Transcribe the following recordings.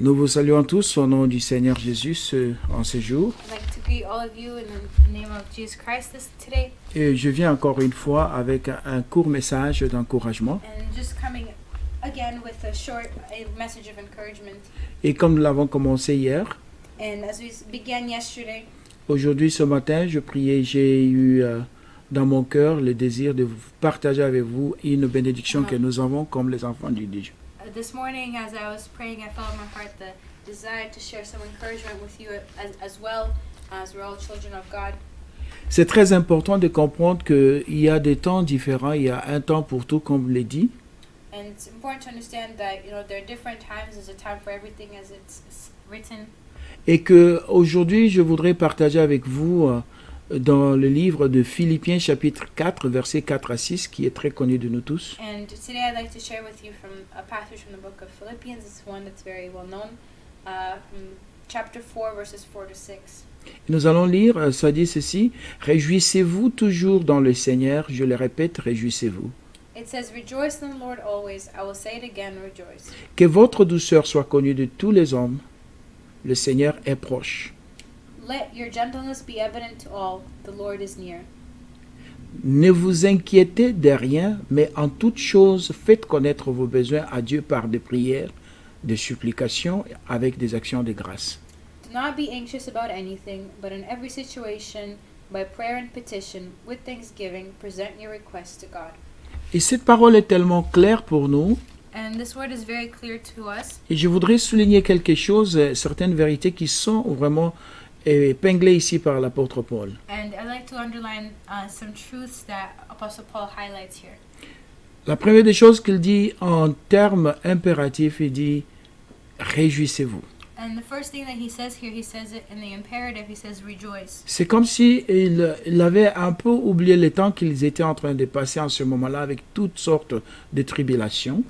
Nous vous saluons tous au nom du Seigneur Jésus en ce jour. I'd like to greet all of you in the name of Jesus Christ today. Et je viens encore une fois avec un court message d'encouragement. And just coming again with a message of encouragement. Et comme nous l'avons commencé hier, And as we began yesterday, aujourd'hui ce matin, j'ai eu dans mon cœur le désir de partager avec vous une bénédiction que nous avons comme les enfants du Dieu. This morning as I was praying, I felt in my heart the desire to share some encouragement with you as well as we're all children of God. C'est très important de comprendre qu'il y a des temps différents, il y a un temps pour tout, comme je l'ai dit. And it's important to understand that, there are different times. There's a time for everything as it's written. Et que aujourd'hui, je voudrais partager avec vous dans le livre de Philippiens chapitre 4, versets 4 à 6, qui est très connu de nous tous. And today I'd like to share with you from a passage from the book of Philippians. It's one that's very well known, from chapter 4, verses 4 to 6. Nous allons lire, ça dit ceci: Réjouissez-vous toujours dans le Seigneur, je le répète, réjouissez-vous. It says, "Rejoice in the Lord always. I will say it again, rejoice. Que votre douceur soit connue de tous les hommes, le Seigneur est proche. Let your gentleness be evident to all. The Lord is near. Ne vous inquiétez de rien, mais en toute chose, faites connaître vos besoins à Dieu par des prières, des supplications, avec des actions de grâce. Do not be anxious about anything, but in every situation, by prayer and petition, with thanksgiving, present your requests to God." Et cette parole est tellement claire pour nous, And this word is very clear to us. et je voudrais souligner quelque chose, certaines vérités qui sont vraiment épinglées ici par l'apôtre Paul. And I'd like to underline some truths that Apostle Paul highlights here. La première des choses qu'il dit en termes impératifs, il dit « Réjouissez-vous ». And the first thing that he says it in the imperative, he says rejoice. C'est comme si il avait un peu oublié le temps qu'ils étaient en train de passer en ce moment-là avec toutes sortes de tribulations.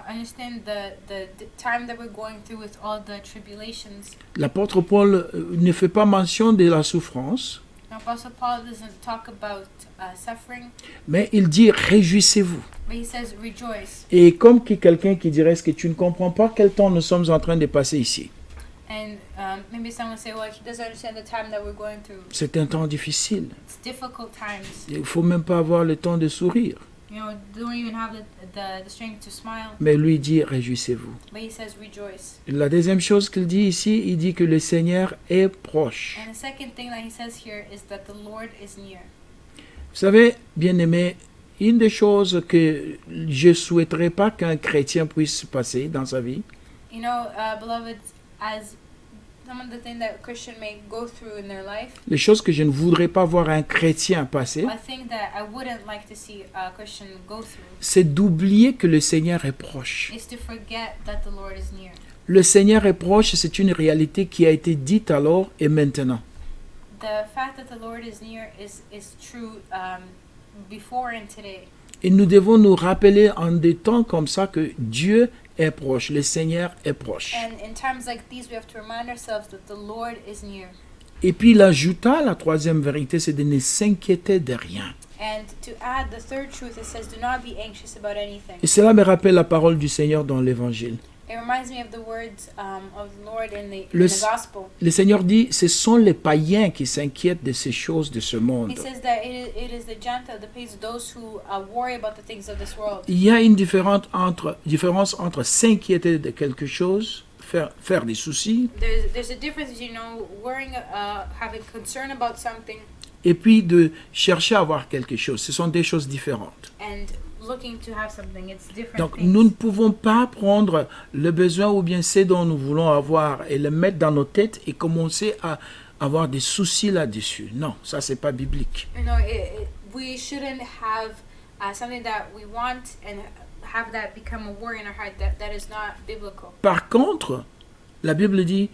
Understand the time that we're going through with all the tribulations. L'apôtre Paul ne fait pas mention de la souffrance, Now, Apostle Paul doesn't talk about suffering, mais il dit « Réjouissez-vous ». but he says rejoice. Et comme quelqu'un qui dirait « Est-ce que tu ne comprends pas quel temps nous sommes en train de passer ici ?» And maybe someone say, well, he doesn't understand the time that we're going through. C'est un temps difficile. It's difficult times. Il ne faut même pas avoir le temps de sourire. Don't even have the strength to smile. Mais lui dit « Réjouissez-vous ». But he says rejoice. La deuxième chose qu'il dit ici, il dit que le Seigneur est proche. And the second thing that he says here is that the Lord is near. Vous savez, bien-aimé, une des choses que je ne souhaiterais pas qu'un chrétien puisse passer dans sa vie, Beloved, as some of the things that a Christian may go through in their life, les choses que je ne voudrais pas voir un chrétien passer, I think that I wouldn't like to see a Christian go through, c'est d'oublier que le Seigneur est proche. is to forget that the Lord is near. Le Seigneur est proche, c'est une réalité qui a été dite alors et maintenant. The fact that the Lord is near is true before and today. Et nous devons nous rappeler en des temps comme ça que Dieu est proche, le Seigneur est proche. And in times like these, we have to remind ourselves that the Lord is near. Et puis il ajouta, la troisième vérité, c'est de ne s'inquiéter de rien. And to add the third truth, it says, do not be anxious about anything. Et cela me rappelle la parole du Seigneur dans l'Évangile. It reminds me of the words of the Lord in the Le gospel. Le Seigneur dit, ce sont les païens qui s'inquiètent de ces choses de ce monde. He says that it is the gentle, the peace, those who worry about the things of this world. Il y a une différence entre s'inquiéter de quelque chose, faire des soucis, There's a difference, worrying, having concern about something, et puis de chercher à avoir quelque chose. Ce sont des choses différentes. and looking to have something. It's different Donc, things. nous ne pouvons pas prendre le besoin ou bien ce dont nous voulons avoir et le mettre dans nos têtes et commencer à avoir des soucis là-dessus. Non, ça, c'est pas biblique. We shouldn't have something that we want and have that become a worry in our heart. That is not biblical. Par contre, la Bible dit,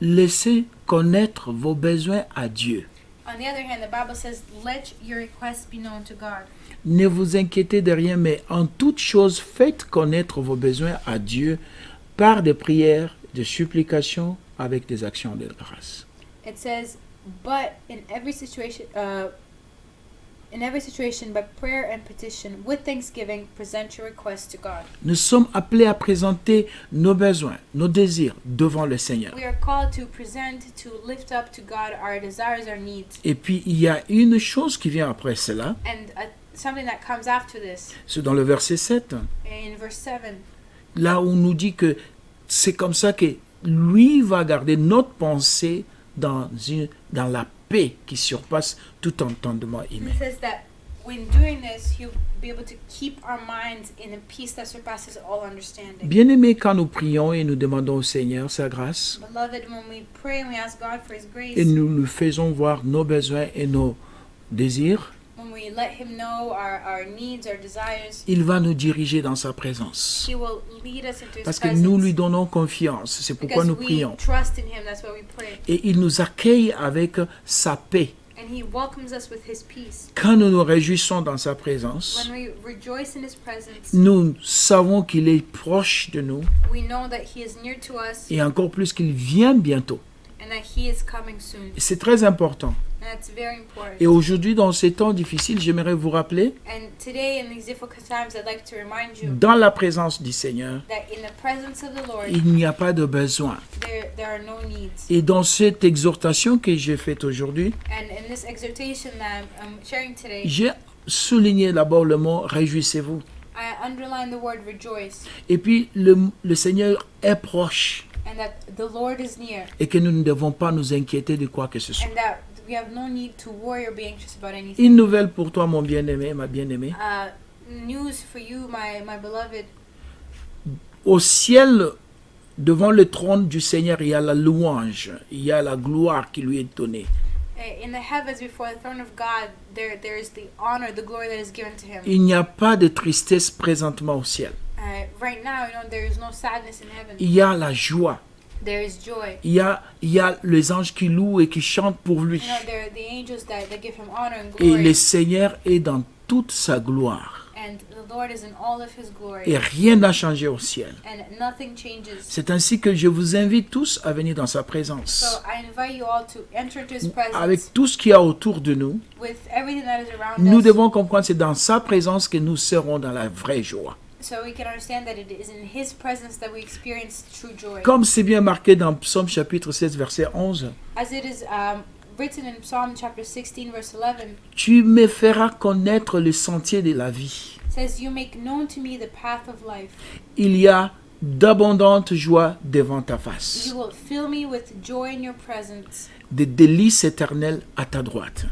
laissez connaître vos besoins à Dieu. On the other hand, the Bible says, let your requests be known to God. Ne vous inquiétez de rien, mais en toute chose, faites connaître vos besoins à Dieu par des prières, des supplications, avec des actions de grâce. It says, but in every situation, In every situation, by prayer and petition, with thanksgiving, present your requests to God. Nous sommes appelés à présenter nos besoins, nos désirs devant le Seigneur. We are called to present, to lift up to God our desires, our needs. Et puis, il y a une chose qui vient après cela, And something that comes after this, c'est dans le verset 7, in verse 7, là où on nous dit que c'est comme ça que lui va garder notre pensée dans la paix qui surpasse tout entendement humain. it says that when doing this, He'll be able to keep our minds in a peace that surpasses all understanding. Bien-aimés, quand nous prions et nous demandons au Seigneur sa grâce, Beloved, when we pray and we ask God for His grace, et nous lui faisons voir nos besoins et nos désirs, when we let Him know our needs, our desires, il va nous diriger dans sa présence. He will lead us into His Parce que presence. nous lui donnons confiance, c'est pourquoi Because nous we prions. trust in Him, that's why we pray. Et il nous accueille avec sa paix. And He welcomes us with His peace. Quand nous nous réjouissons dans sa présence, When we rejoice in His presence, nous savons qu'il est proche de nous we know that He is near to us et encore plus qu'il vient bientôt. and that He is coming soon. Et c'est très important. And that's very important. Et aujourd'hui, dans ces temps difficiles, j'aimerais vous rappeler, And today, in these difficult times, I'd like to remind you dans la présence du Seigneur, that in the presence of the Lord, il n'y a pas de besoin. there are no needs. Et dans cette exhortation que j'ai faite aujourd'hui, And in this exhortation that I'm sharing today, j'ai souligné d'abord le mot « réjouissez-vous ». I underline the word rejoice, Et puis, le Seigneur est proche and that the Lord is near, et que nous ne devons pas nous inquiéter de quoi que ce soit. and that we have no need to worry or be anxious about anything. Une nouvelle pour toi, mon bien-aimé, ma bien-aimée. News for you, my beloved. Au ciel, devant le trône du Seigneur, il y a la louange, il y a la gloire qui lui est donnée. In the heavens before the throne of God, there is the honor, the glory that is given to Him. Il n'y a pas de tristesse présentement au ciel. Right now, there is no sadness in heaven. Il y a la joie. There is joy. Il y a les anges qui louent et qui chantent pour lui. There are the angels that give Him honor and Et glory. le Seigneur est dans toute sa gloire. And the Lord is in all of His glory. Et rien n'a changé au ciel. And nothing changes. C'est ainsi que je vous invite tous à venir dans sa présence. So I invite you all to enter into His presence Avec tout ce qu'il y a autour de nous, with everything that is around nous us. devons comprendre que c'est dans sa présence que nous serons dans la vraie joie. So we can understand that it is in His presence that we experience true joy. Comme c'est bien marqué dans Psaume chapitre 16, verset 11, As it is written in Psalm chapter 16, verse 11, tu me feras connaître le sentier de la vie. it says, "You make known to me the path of life. Il y a d'abondantes joies devant ta face, You will fill me with joy in your presence, des délices éternelles à ta droite.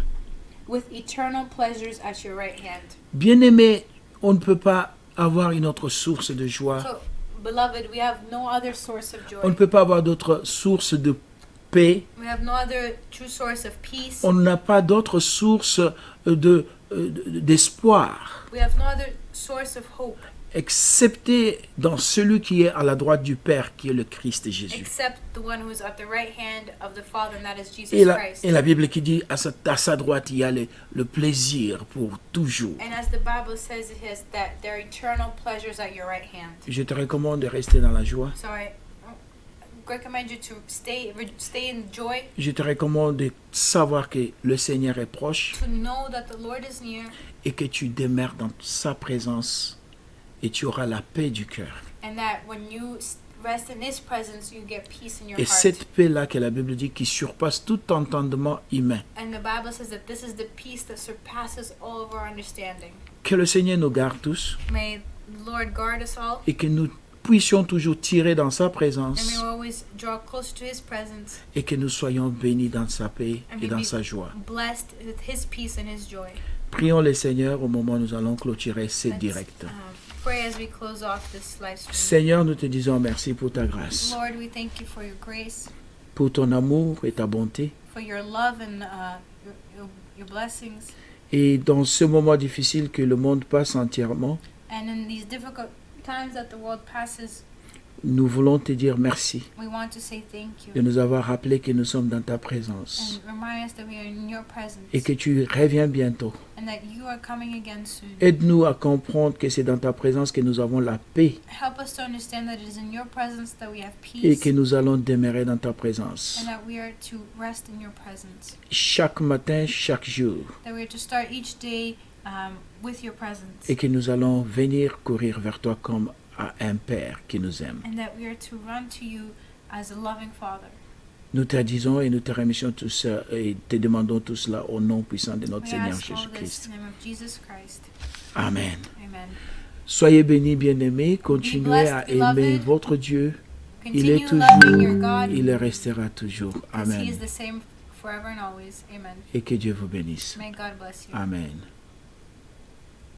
with eternal pleasures at your right hand." Bien-aimé, on ne peut pas avoir une autre source de joie. So, beloved, we have no other source of On ne joy. peut pas avoir d'autre source de paix. We have no other true source of peace. On n'a pas d'autre source d'espoir, We have no other source of hope excepté dans celui qui est à la droite du Père, qui est le Christ Jésus. except the one who is at the right hand of the Father, and that is Jesus Et Christ. la Bible qui dit à sa droite, il y a le plaisir pour toujours. And as the Bible says, it has that there are eternal pleasures at your right hand. Je te recommande de rester dans la joie. So I recommend you to stay in joy, Je te recommande de savoir que le Seigneur est proche to know that the Lord is near, et que tu demeures dans sa présence et tu auras la paix du cœur. and that when you rest in His presence, you get peace in your Et heart. cette paix-là que la Bible dit qui surpasse tout entendement humain. And the Bible says that this is the peace that surpasses all of our understanding. Que le Seigneur nous garde tous May the Lord guard us all, et que nous puissions toujours tirer dans sa and may présence we always draw closer to His presence, et que nous soyons bénis dans sa paix and et dans be sa joie. blessed with His peace and His joy. Prions le Seigneur au moment où nous allons clôturer ces Let's, directs. pray as we close off this live stream. Seigneur, nous te disons merci pour ta grâce, Lord, we thank you for your grace, pour ton amour et ta bonté. for your love and your blessings. Et dans ce moment difficile que le monde passe entièrement, And in these difficult times that the world passes, Nous voulons te dire merci We want to say thank you de nous avoir rappelé que nous sommes dans ta présence and remind us that we are in your presence et que tu reviens bientôt. and that you are coming again soon. Aide-nous à comprendre que c'est dans ta présence que nous avons la paix Help us to understand that it is in your presence that we have et peace que nous allons demeurer dans ta présence. and that we are to rest in your presence. Chaque matin, chaque jour. That we are to start each day with your presence. Et que nous allons venir courir vers toi comme à un Père qui nous aime. And that we are to run to you as a loving Father. Nous te disons et nous te remercions tout ça et te demandons tout cela au nom puissant de notre We Seigneur ask all this Jésus-Christ. in the name of Jesus Christ. Amen. Amen. Soyez bénis, bien-aimés. Continuez blessed, à aimer beloved. votre Dieu. Il est Continue loving your toujours, God il restera toujours. because He Amen. is the same forever and always. Amen. Et que Dieu vous bénisse. May God bless you. Amen.